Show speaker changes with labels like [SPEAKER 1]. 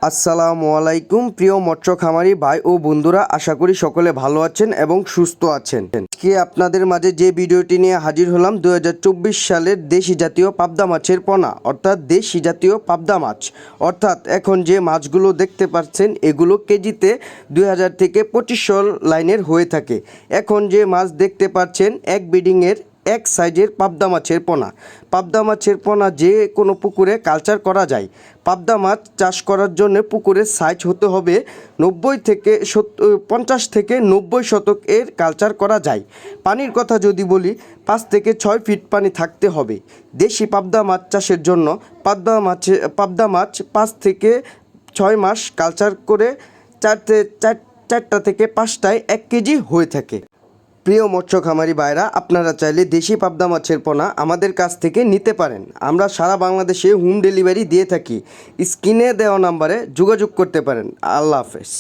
[SPEAKER 1] আসসালামু আলাইকুম প্রিয় মৎস্য খামারি ভাই ও বন্ধুরা, আশা করি সকলে ভালো আছেন এবং সুস্থ আছেন। আজকে আপনাদের মাঝে যে ভিডিওটি নিয়ে হাজির হলাম 2024 সালের দেশি জাতীয় পাবদা মাছের পোনা, অর্থাৎ দেশি জাতীয় পাবদা মাছ। অর্থাৎ এখন যে মাছগুলো দেখতে পাচ্ছেন এগুলো কেজিতে 2000 থেকে 2500 লাইনের হয়ে থাকে। এখন যে মাছ দেখতে পাচ্ছেন এক বিডিংয়ের এক সাইজের পাবদা মাছের পোনা। পাবদা মাছের পোনা যে কোনো পুকুরে কালচার করা যায়। পাবদা মাছ চাষ করার জন্য পুকুরের সাইজ হতে হবে 50 থেকে 90 শতক এর কালচার করা যায়। পানির কথা যদি বলি 5 থেকে 6 ফিট পানি থাকতে হবে। দেশি পাবদা মাছ চাষের জন্য পাবদা মাছ 5 থেকে 6 মাস কালচার করে চারটা থেকে 5টায় 1 কেজি হয়ে থাকে। প্রিয় মৎস্য খামারি ভাইরা, আপনারা চাইলে দেশি পাবদা মাছের পোনা আমাদের কাছ থেকে নিতে পারেন। আমরা সারা বাংলাদেশে হোম ডেলিভারি দিয়ে থাকি। স্ক্রিনে দেওয়া নাম্বারে যোগাযোগ করতে পারেন। আল্লাহ হাফেজ।